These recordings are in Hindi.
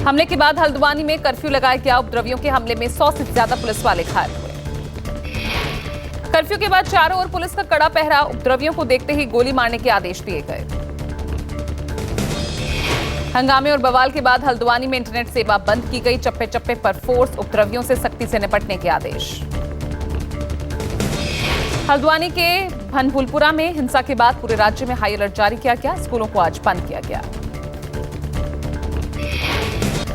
हमले के बाद हल्द्वानी में कर्फ्यू लगाया गया। उपद्रवियों के हमले में 100 से ज्यादा पुलिस वाले घायल हुए। कर्फ्यू के बाद चारों ओर पुलिस का कड़ा पहरा। उपद्रवियों को देखते ही गोली मारने के आदेश दिए गए। हंगामे और बवाल के बाद हल्द्वानी में इंटरनेट सेवा बंद की गई। चप्पे चप्पे पर फोर्स। उपद्रवियों से सख्ती से निपटने के आदेश। हल्द्वानी के भनभुलपुरा में हिंसा के बाद पूरे राज्य में हाई अलर्ट जारी किया गया। स्कूलों को आज बंद किया गया।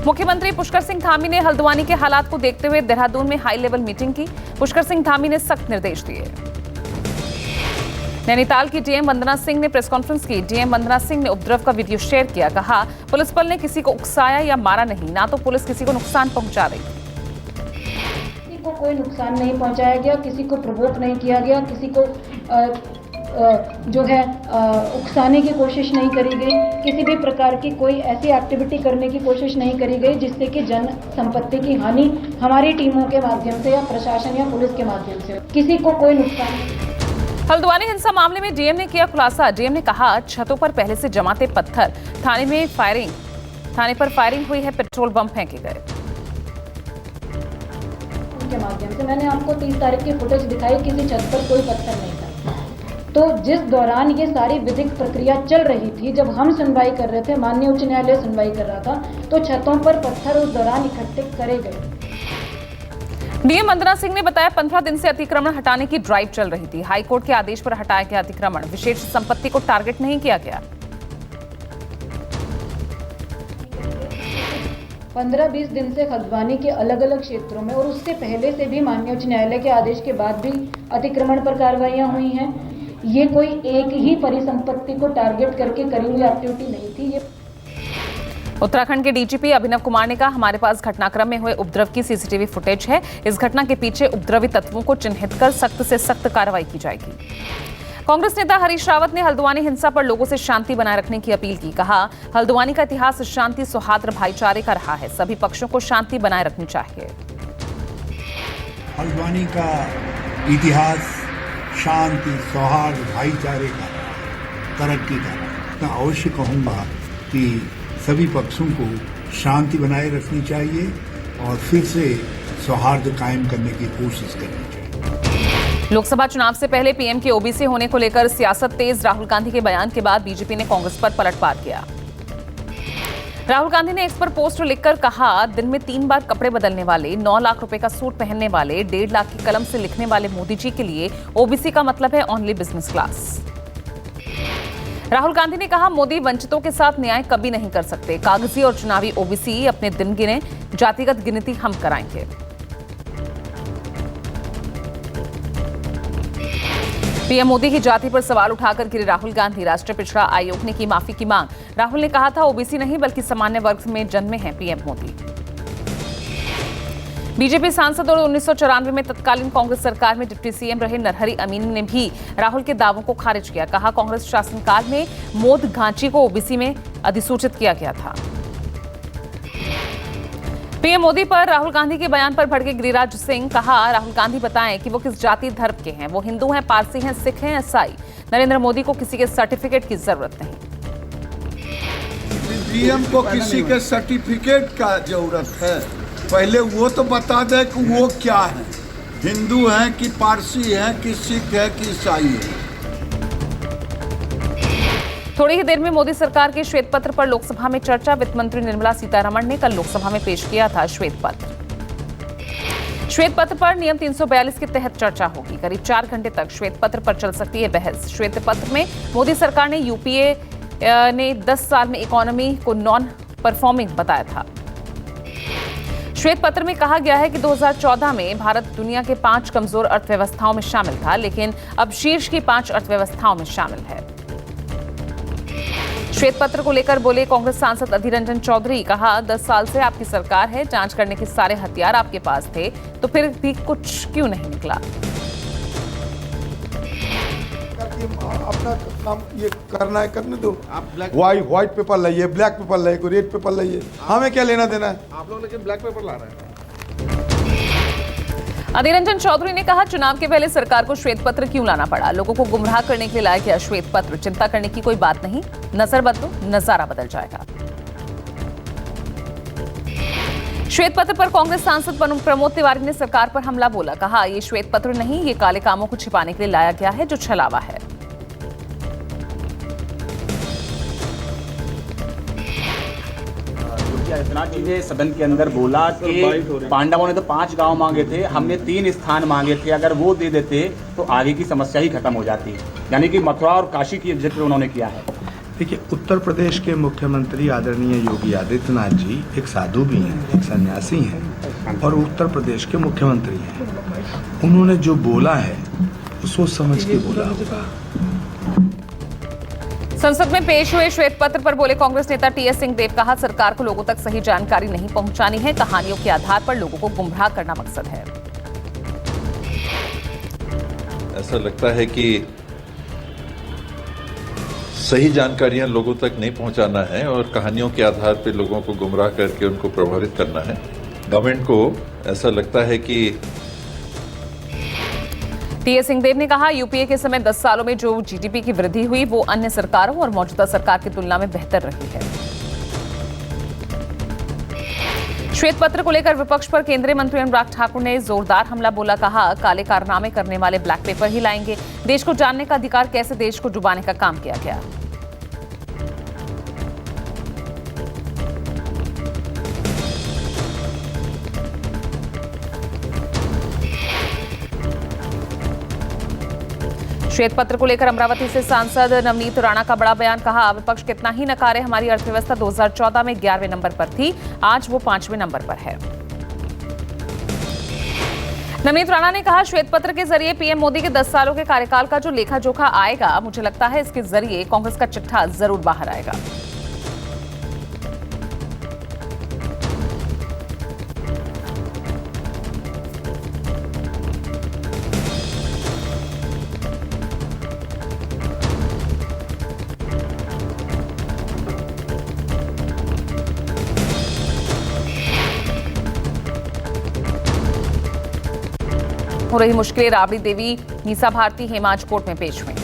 मुख्यमंत्री पुष्कर सिंह धामी ने हल्द्वानी के हालात को देखते हुए देहरादून में हाई लेवल मीटिंग की। पुष्कर सिंह धामी ने सख्त निर्देश दिए। नैनीताल की डीएम वंदना सिंह ने प्रेस कॉन्फ्रेंस की। डीएम वंदना सिंह ने उपद्रव का वीडियो शेयर किया। कहा, पुलिस बल ने किसी को उकसाया या मारा नहीं, ना तो पुलिस किसी को नुकसान पहुंचा रही। किसी को कोई नुकसान नहीं पहुंचाया गया, किसी को प्रोवोक नहीं किया गया, किसी को जो है उकसाने की कोशिश नहीं करी गई, किसी भी प्रकार की कोई ऐसी एक्टिविटी करने की कोशिश नहीं करी गई जिससे कि जन संपत्ति की हानि हमारी टीमों के माध्यम से या प्रशासन या पुलिस के माध्यम से किसी को कोई नुकसान। हल्द्वानी हिंसा मामले में डीएम ने किया खुलासा। डीएम ने कहा, छतों पर पहले से जमा थे पत्थर। थाने पर फायरिंग हुई है, पेट्रोल बम फेंके गए। के माध्यम से मैंने आपको 30 तारीख की फुटेज दिखाई, किसी छत पर कोई पत्थर नहीं था। तो जिस दौरान ये सारी विधिक प्रक्रिया चल रही थी, जब हम सुनवाई कर रहे थे, माननीय उच्च न्यायालय सुनवाई कर रहा था, तो छतों पर पत्थर उस दौरान इकट्ठे करे गए। डीएम वंदना सिंह ने बताया, 15 दिन से अतिक्रमण हटाने की ड्राइव चल रही थी। हाईकोर्ट के आदेश पर हटाया गया अतिक्रमण। विशेष संपत्ति को टारगेट नहीं किया गया। 15-20 दिन से हल्द्वानी के अलग अलग क्षेत्रों में और उससे पहले से भी माननीय उच्च न्यायालय के आदेश के बाद भी अतिक्रमण पर कार्रवाइयां हुई हैं। ये कोई एक ही परिसंपत्ति को टारगेट करके करी हुई एक्टिविटी नहीं थी। ये उत्तराखंड के डीजीपी अभिनव कुमार ने कहा, हमारे पास घटनाक्रम में हुए उपद्रव की सीसीटीवी फुटेज है। इस घटना के पीछे उपद्रवी तत्वों को चिन्हित कर सख्त से सख्त कार्रवाई की जाएगी। कांग्रेस नेता हरीश रावत ने हल्द्वानी हिंसा पर लोगों से शांति बनाए रखने की अपील की। कहा, हल्द्वानी का इतिहास शांति, सौहार्द, भाईचारे का रहा है। सभी पक्षों को शांति बनाए रखनी चाहिए। हल्द्वानी का इतिहास शांति, सौहार्द, भाईचारे का, तरक्की का। मैं अवश्य कहूँगा कि सभी पक्षों को शांति बनाए रखनी चाहिए और फिर से सौहार्द कायम करने की कोशिश करनी चाहिए। लोकसभा चुनाव से पहले पीएम के ओबीसी होने को लेकर सियासत तेज। राहुल गांधी के बयान के बाद बीजेपी ने कांग्रेस पर पलटवार किया। राहुल गांधी ने एक्स पर पोस्ट लिखकर कहा, दिन में 3 बार कपड़े बदलने वाले, 9 लाख रुपए का सूट पहनने वाले, 1.5 लाख की कलम से लिखने वाले मोदी जी के लिए ओबीसी का मतलब है only business class. Rahul Gandhi ने कहा, मोदी वंचितों के साथ न्याय कभी नहीं कर सकते। कागजी और चुनावी ओबीसी अपने दिन गिने, जातिगत गिनती हम कराएंगे। पीएम मोदी की जाति पर सवाल उठाकर गिरे राहुल गांधी। राष्ट्रीय पिछड़ा आयोग ने की माफी की मांग। राहुल ने कहा था, ओबीसी नहीं बल्कि सामान्य वर्ग में जन्मे हैं पीएम मोदी। बीजेपी सांसद और 1994 में तत्कालीन कांग्रेस सरकार में डिप्टी सीएम रहे नरहरि अमीन ने भी राहुल के दावों को खारिज किया। कहा, कांग्रेस शासनकाल में मोद घांची को ओबीसी में अधिसूचित किया गया था। पीएम मोदी पर राहुल गांधी के बयान पर भड़के गिरिराज सिंह। कहा, राहुल गांधी बताएं कि वो किस जाति धर्म के हैं। वो हिंदू हैं, पारसी हैं, सिख हैं, ईसाई। नरेंद्र मोदी को किसी के सर्टिफिकेट की जरूरत नहीं। पीएम को किसी के सर्टिफिकेट का जरूरत है। पहले वो तो बता दे कि वो क्या है, हिंदू हैं कि पारसी हैं कि सिख है कि ईसाई है। थोड़ी ही देर में मोदी सरकार के श्वेत पत्र पर लोकसभा में चर्चा। वित्त मंत्री निर्मला सीतारमण ने कल लोकसभा में पेश किया था श्वेत पत्र। श्वेत पत्र पर नियम 342 के तहत चर्चा होगी। करीब 4 घंटे तक श्वेत पत्र पर चल सकती है बहस। श्वेत पत्र में मोदी सरकार ने यूपीए ने 10 साल में इकोनॉमी को नॉन परफॉर्मिंग बताया था। श्वेत पत्र में कहा गया है कि 2014 में भारत दुनिया के 5 कमजोर अर्थव्यवस्थाओं में शामिल था, लेकिन अब शीर्ष की 5 अर्थव्यवस्थाओं में शामिल है। श्वेत पत्र को लेकर बोले कांग्रेस सांसद अधीर रंजन चौधरी। कहा, 10 साल से आपकी सरकार है, जांच करने के सारे हथियार आपके पास थे, तो फिर भी कुछ क्यों नहीं निकला। अपना काम ये करना है, करने दो। आप व्हाइट पेपर लाइए, ब्लैक पेपर लाइए, कोई रेड पेपर लाइए, हमें क्या लेना देना है। आप लोग लेकिन ब्लैक पेपर ला रहे हैं। अधीर रंजन चौधरी ने कहा, चुनाव के पहले सरकार को श्वेत पत्र क्यों लाना पड़ा। लोगों को गुमराह करने के लिए लाया गया श्वेत पत्र। चिंता करने की कोई बात नहीं, नजर बदलो, नजारा बदल जाएगा। श्वेत पत्र पर कांग्रेस सांसद प्रमोद तिवारी ने सरकार पर हमला बोला। कहा, ये श्वेत पत्र नहीं, ये काले कामों को छिपाने के लिए लाया गया है जो छलावा है। आदित्यनाथ जी ने सदन के अंदर बोला कि पांडवों ने तो 5 गांव मांगे थे, हमने 3 स्थान मांगे थे, अगर वो दे देते तो आगे की समस्या ही खत्म हो जाती। यानी कि मथुरा और काशी की जिक्र उन्होंने किया है। देखिए, उत्तर प्रदेश के मुख्यमंत्री आदरणीय योगी आदित्यनाथ जी एक साधु भी हैं, एक सन्यासी हैं और उत्तर प्रदेश के मुख्यमंत्री हैं। उन्होंने जो बोला है वो सोच समझ के बोला होगा। संसद में पेश हुए श्वेत पत्र पर बोले कांग्रेस नेता टीएस सिंहदेव। कहा, सरकार को लोगों तक सही जानकारी नहीं पहुंचानी है, कहानियों के आधार पर लोगों को गुमराह करना मकसद है। ऐसा लगता है कि सही जानकारियां लोगों तक नहीं पहुंचाना है और कहानियों के आधार पर लोगों को गुमराह करके उनको प्रभावित करना है। गवर्नमेंट को ऐसा लगता है कि टीएस सिंहदेव ने कहा, यूपीए के समय 10 सालों में जो जीडीपी की वृद्धि हुई वो अन्य सरकारों और मौजूदा सरकार की तुलना में बेहतर रही है। श्वेत पत्र को लेकर विपक्ष पर केंद्रीय मंत्री अनुराग ठाकुर ने जोरदार हमला बोला। कहा, काले कारनामे करने वाले ब्लैक पेपर ही लाएंगे। देश को जानने का अधिकार कैसे देश को डुबाने का काम किया गया। श्वेत पत्र को लेकर अमरावती से सांसद नवनीत राणा का बड़ा बयान। कहा, विपक्ष कितना ही नकारे, हमारी अर्थव्यवस्था 2014 में 11वें नंबर पर थी, आज वो 5वें नंबर पर है। नवनीत राणा ने कहा, श्वेत पत्र के जरिए पीएम मोदी के 10 सालों के कार्यकाल का जो लेखा जोखा आएगा, मुझे लगता है इसके जरिए कांग्रेस का चिट्ठा जरूर बाहर आएगा। हो रही मुश्किलें, राबड़ी देवी, मीसा भारती हेमाज कोर्ट में पेश हुई।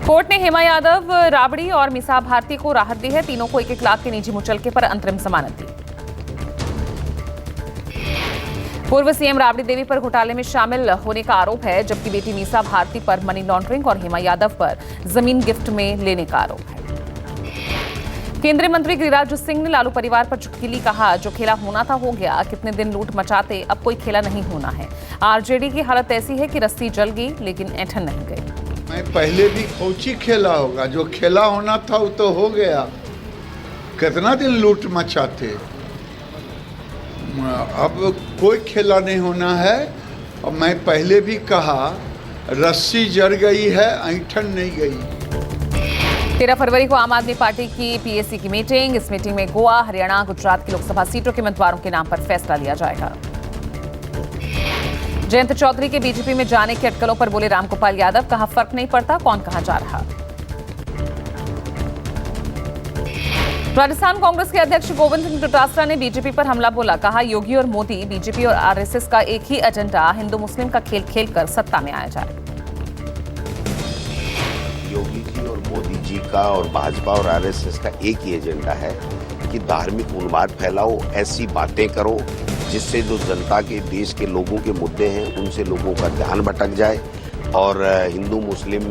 कोर्ट ने हेमा यादव, राबड़ी और मीसा भारती को राहत दी है। तीनों को 1-1 लाख के निजी मुचलके पर अंतरिम जमानत दी। पूर्व सीएम राबड़ी देवी पर घोटाले में शामिल होने का आरोप है, जबकि बेटी मीसा भारती पर मनी लॉन्ड्रिंग और हेमा यादव पर जमीन गिफ्ट में लेने का आरोप है। केंद्रीय मंत्री गिरिराज सिंह ने लालू परिवार पर चुटकिली। कहा, जो खेला होना था हो गया, कितने दिन लूट मचाते, अब कोई खेला नहीं होना है। आरजेडी की हालत ऐसी है कि रस्सी जल गई लेकिन ऐंठन नहीं गई। मैं पहले भी कोची खेला होगा, जो खेला होना था वो तो हो गया। कितना दिन लूट मचाते, अब कोई खेला नहीं होना है। और मैं पहले भी कहा, रस्सी जल गई है, ऐंठन नहीं गई। 13 फरवरी को आम आदमी पार्टी की पीएसी की मीटिंग। इस मीटिंग में गोवा, हरियाणा, गुजरात की लोकसभा सीटों के उम्मीदवारों के नाम पर फैसला लिया जाएगा। जयंत चौधरी के बीजेपी में जाने की अटकलों पर बोले रामगोपाल यादव। कहा, फर्क नहीं पड़ता कौन कहां जा रहा। राजस्थान कांग्रेस के अध्यक्ष गोविंद सिंह डोटासरा ने बीजेपी पर हमला बोला। कहा, योगी और मोदी, बीजेपी और आरएसएस का एक ही एजेंडा, हिंदू मुस्लिम का खेल खेलकर सत्ता में आया जाए। योगी जी और मोदी जी का और भाजपा और आरएसएस का एक ही एजेंडा है कि धार्मिक उन्माद फैलाओ, ऐसी बातें करो जिससे जो जनता के, देश के लोगों के मुद्दे हैं उनसे लोगों का ध्यान भटक जाए और हिंदू मुस्लिम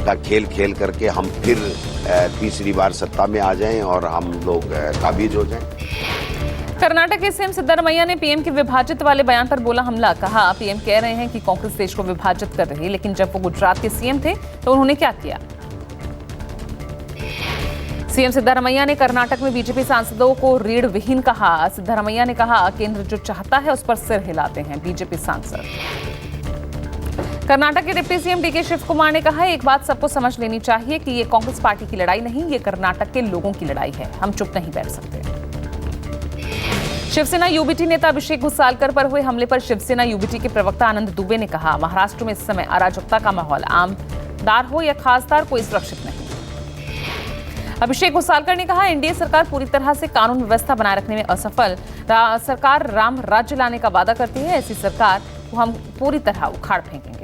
का खेल खेल करके हम फिर तीसरी बार सत्ता में आ जाएं और हम लोग काबिज हो जाएं। कर्नाटक के सीएम सिद्धरामैया ने पीएम के विभाजित वाले बयान पर बोला हमला। कहा, पीएम कह रहे हैं कि कांग्रेस देश को विभाजित कर रही है, लेकिन जब वो गुजरात के सीएम थे तो उन्होंने क्या किया। सीएम सिद्धरामैया ने कर्नाटक में बीजेपी सांसदों को रीढ़ विहीन कहा। सिद्धरामैया ने कहा, केंद्र जो चाहता है उस पर सिर हिलाते हैं बीजेपी सांसद। कर्नाटक के deputy CM DK Shivakumar ने कहा, एक बात सबको समझ लेनी चाहिए कि ये कांग्रेस पार्टी की लड़ाई नहीं, ये कर्नाटक के लोगों की लड़ाई है। हम चुप नहीं बैठ सकते। शिवसेना यूबीटी नेता अभिषेक घुसालकर पर हुए हमले पर शिवसेना यूबीटी के प्रवक्ता आनंद दुबे ने कहा, महाराष्ट्र में इस समय अराजकता का माहौल, आमदार हो या खासदार, कोई सुरक्षित नहीं। अभिषेक घुसालकर ने कहा, एनडीए सरकार पूरी तरह से कानून व्यवस्था बनाए रखने में असफल। सरकार राम राज्य लाने का वादा करती है, ऐसी सरकार को हम पूरी तरह उखाड़ फेंकेंगे।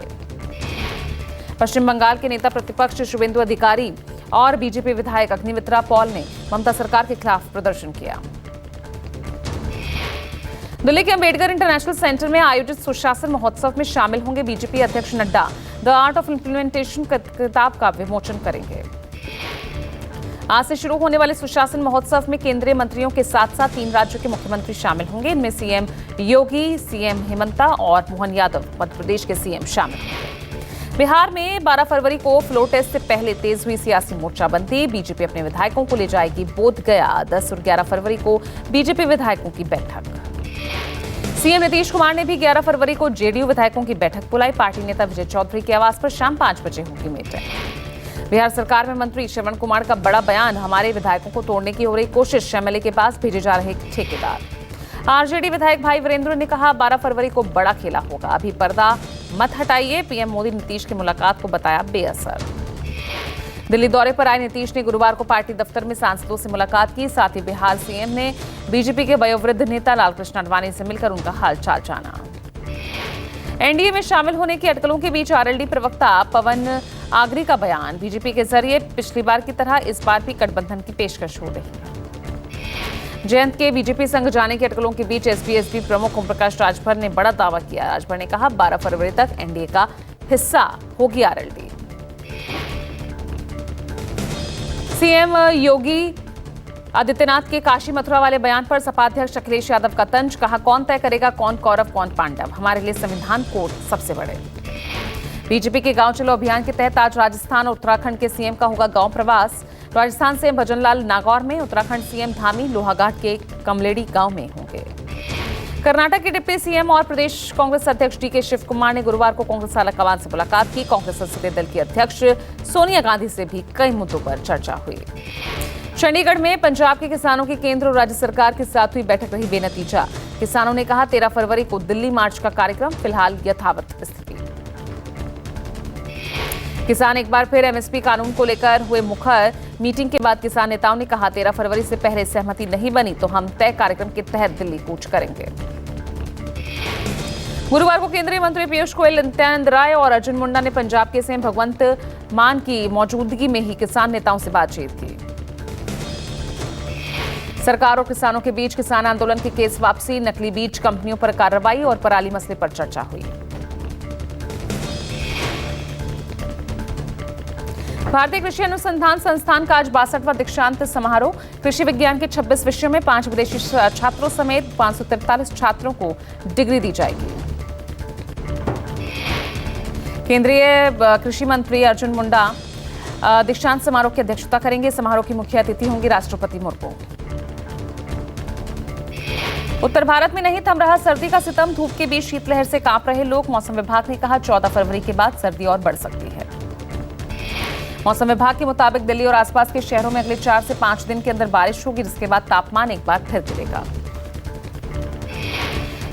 पश्चिम बंगाल के नेता प्रतिपक्ष शुभेंदु अधिकारी और बीजेपी विधायक अग्निमित्रा पॉल ने ममता सरकार के खिलाफ प्रदर्शन किया। दिल्ली के अंबेडकर इंटरनेशनल सेंटर में आयोजित सुशासन महोत्सव में शामिल होंगे बीजेपी अध्यक्ष Nadda. The art of implementation किताब का विमोचन करेंगे। आज से शुरू होने वाले सुशासन महोत्सव में केंद्रीय मंत्रियों के साथ साथ 3 राज्यों के मुख्यमंत्री शामिल होंगे। इनमें सीएम योगी, सीएम हेमंता और मोहन यादव मध्य प्रदेश के सीएम शामिल होंगे। बिहार में 12 फरवरी को फ्लोर टेस्ट से पहले तेज हुई सियासी मोर्चाबंदी। बीजेपी अपने विधायकों को ले जाएगी बोधगया। 10 और 11 फरवरी को बीजेपी विधायकों की बैठक। सीएम नीतीश कुमार ने भी 11 फरवरी को जेडीयू विधायकों की बैठक बुलाई। पार्टी नेता विजय चौधरी के आवास पर शाम 5 बजे होगी मीटिंग। बिहार सरकार में मंत्री श्रवण कुमार का बड़ा बयान, हमारे विधायकों को तोड़ने की हो रही कोशिश, एमएलए के पास भेजे जा रहे ठेकेदार। आरजेडी विधायक भाई वीरेंद्र ने कहा 12 फरवरी को बड़ा खेला होगा, अभी पर्दा मत हटाइए। पीएम मोदी नीतीश की मुलाकात को बताया बेअसर। दिल्ली दौरे पर आए नीतीश ने गुरुवार को पार्टी दफ्तर में सांसदों से मुलाकात की। साथ ही बिहार सीएम ने बीजेपी के वयोवृद्ध नेता लालकृष्ण आडवाणी से मिलकर उनका हालचाल जाना। एनडीए में शामिल होने की अटकलों के बीच आरएलडी प्रवक्ता पवन आगरी का बयान, बीजेपी के जरिए पिछली बार की तरह इस बार भी गठबंधन की पेशकश हो रही है। जयंत के बीजेपी संग जाने की अटकलों के बीच एसपी प्रमुख ओम प्रकाश राजभर ने बड़ा दावा किया। राजभर ने कहा 12 फरवरी तक एनडीए का हिस्सा होगी आरएलडी। सीएम योगी आदित्यनाथ के काशी मथुरा वाले बयान पर सपा अध्यक्ष अखिलेश यादव का तंज, कहा कौन तय करेगा कौन कौरव कौन पांडव, हमारे लिए संविधान कोड सबसे बड़े। बीजेपी के गांव चलो अभियान के तहत आज राजस्थान और उत्तराखंड के सीएम का होगा गांव प्रवास। राजस्थान सीएम भजनलाल नागौर में, उत्तराखंड सीएम धामी लोहाघाट के कमलेड़ी गांव में होंगे। कर्नाटक के डिप्टी सीएम और प्रदेश कांग्रेस अध्यक्ष डीके शिव कुमार ने गुरुवार को कांग्रेस आलाकमान से मुलाकात की। कांग्रेस संसदीय दल की अध्यक्ष सोनिया गांधी से भी कई मुद्दों पर चर्चा हुई। चंडीगढ़ में पंजाब के किसानों की केंद्र और राज्य सरकार के साथ हुई बैठक रही बेनतीजा। किसानों ने कहा 13 फरवरी को दिल्ली मार्च का कार्यक्रम, फिलहाल यथावत स्थिति। किसान एक बार फिर एमएसपी कानून को लेकर हुए मुखर। मीटिंग के बाद किसान नेताओं ने कहा 13 फरवरी से पहले सहमति नहीं बनी तो हम तय कार्यक्रम के तहत दिल्ली कूच करेंगे। गुरुवार को केंद्रीय मंत्री पीयूष गोयल, नित्यानंद राय और अर्जुन मुंडा ने पंजाब के सीएम भगवंत मान की मौजूदगी में ही किसान नेताओं से बातचीत की। सरकार और किसानों के बीच किसान आंदोलन के केस वापसी, नकली बीज कंपनियों पर कार्रवाई और पराली मसले पर चर्चा हुई। भारतीय कृषि अनुसंधान संस्थान का आज 62वां दीक्षांत समारोह। कृषि विज्ञान के 26 विषयों में 5 विदेशी छात्रों समेत 543 छात्रों को डिग्री दी जाएगी। केंद्रीय कृषि मंत्री अर्जुन मुंडा दीक्षांत समारोह की अध्यक्षता करेंगे। समारोह की मुख्य अतिथि होंगी राष्ट्रपति मुर्मू। उत्तर भारत में नहीं थम रहा सर्दी का सितम, धूप के बीच शीतलहर से कांप रहे लोग। मौसम विभाग ने कहा 14 फरवरी के बाद सर्दी और बढ़ सकती है। मौसम विभाग के मुताबिक दिल्ली और आसपास के शहरों में अगले 4 से 5 दिन के अंदर बारिश होगी, जिसके बाद तापमान एक बार फिर गिरेगा।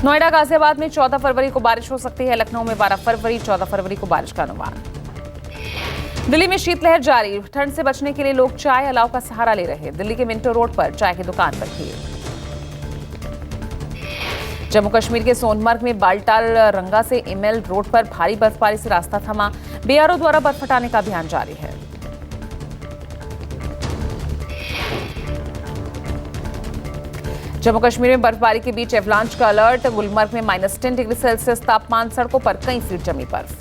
नोएडा, गाजियाबाद में 14 फरवरी को बारिश हो सकती है। लखनऊ में 12 फरवरी, 14 फरवरी को बारिश का अनुमान। दिल्ली में शीतलहर जारी, ठंड से बचने के लिए लोग चाय अलाव का सहारा ले रहे हैं। दिल्ली के मिंटो रोड पर चाय की दुकान पर भीड़। जम्मू कश्मीर के सोनमर्ग में बालटाल रंगा से इमेल रोड पर भारी बर्फबारी से रास्ता थमा। बीआरओ द्वारा बर्फ हटाने का अभियान जारी है। जम्मू कश्मीर में बर्फबारी के बीच एवलांच का अलर्ट। गुलमर्ग में -10 डिग्री सेल्सियस तापमान, सड़कों पर कई फीट जमी बर्फ।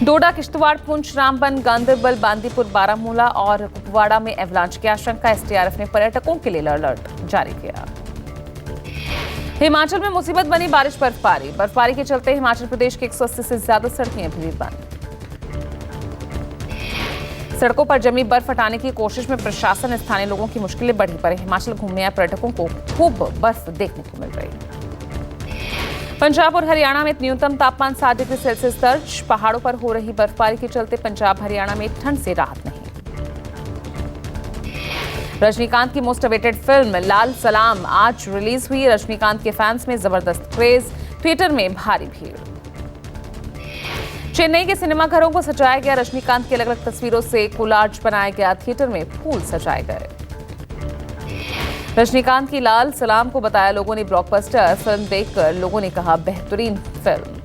डोडा, किश्तवाड़, पुंछ, रामबन, गांदरबल, बांदीपुर, बारामूला और कुपवाड़ा में एवलांच की आशंका। एसडीआरएफ ने पर्यटकों के लिए अलर्ट जारी किया। हिमाचल में मुसीबत बनी बारिश बर्फबारी। बर्फबारी के चलते हिमाचल प्रदेश की 180 से ज्यादा सड़कें अभी भी बंद। सड़कों पर जमी बर्फ हटाने की कोशिश में प्रशासन, स्थानीय लोगों की मुश्किलें बढ़ी पर हिमाचल घूमने आए पर्यटकों को खूब बर्फ देखने को मिल रही। पंजाब और हरियाणा में न्यूनतम तापमान 7 डिग्री सेल्सियस दर्ज। पहाड़ों पर हो रही बर्फबारी के चलते पंजाब हरियाणा में ठंड से राहत नहीं। रजनीकांत की मोस्ट अवेटेड फिल्म लाल सलाम आज रिलीज हुई। रजनीकांत के फैंस में जबरदस्त क्रेज, ट्विटर में भारी भीड़। चेन्नई के सिनेमाघरों को सजाया गया। रजनीकांत की अलग अलग तस्वीरों से कोलाज बनाया गया। थिएटर में फूल सजाए गए। रजनीकांत की लाल सलाम को बताया लोगों ने ब्लॉकबस्टर। फिल्म देखकर लोगों ने कहा बेहतरीन फिल्म।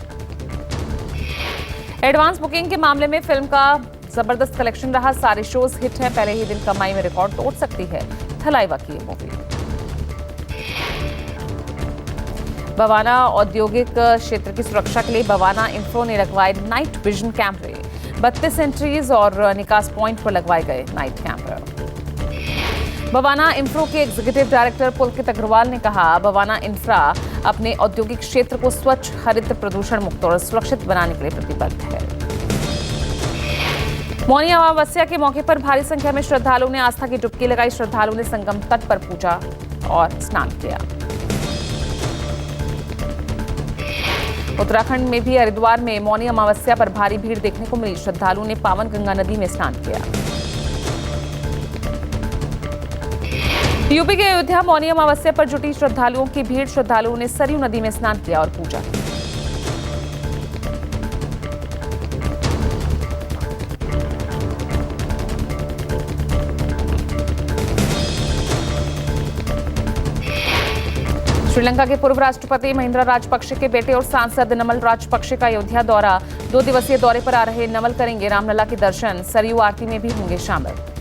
एडवांस बुकिंग के मामले में फिल्म का जबरदस्त कलेक्शन रहा, सारे शोज हिट हैं। पहले ही दिन कमाई में रिकॉर्ड तोड़ सकती है थलाइवा की ये मूवी। बवाना औद्योगिक क्षेत्र की सुरक्षा के लिए बवाना इंफ्रो ने लगवाए नाइट विजन कैमरे। 32 एंट्रीज और निकास पॉइंट पर लगवाए गए नाइट कैमरा। बवाना इंफ्रो के एग्जीक्यूटिव डायरेक्टर पुलकित अग्रवाल ने कहा, बवाना इंफ्रा अपने औद्योगिक क्षेत्र को स्वच्छ, हरित, प्रदूषण मुक्त और सुरक्षित बनाने के लिए प्रतिबद्ध है। मौनी अमावस्या के मौके पर भारी संख्या में श्रद्धालुओं ने आस्था की डुबकी लगाई। श्रद्धालुओं ने संगम तट पर पूजा और स्नान किया। उत्तराखंड में भी हरिद्वार में मौनी अमावस्या पर भारी भीड़ देखने को मिली। श्रद्धालुओं ने पावन गंगा नदी में स्नान किया। यूपी के अयोध्या मौनी अमावस्या पर जुटी श्रद्धालुओं की भीड़। श्रद्धालुओं ने सरयू नदी में स्नान किया और पूजा की। श्रीलंका के पूर्व राष्ट्रपति महिंद्रा राजपक्षे के बेटे और सांसद नमल राजपक्षे का अयोध्या दौरा। 2 दिवसीय दौरे पर आ रहे नमल करेंगे रामलला के दर्शन। सरयू आरती में भी होंगे शामिल।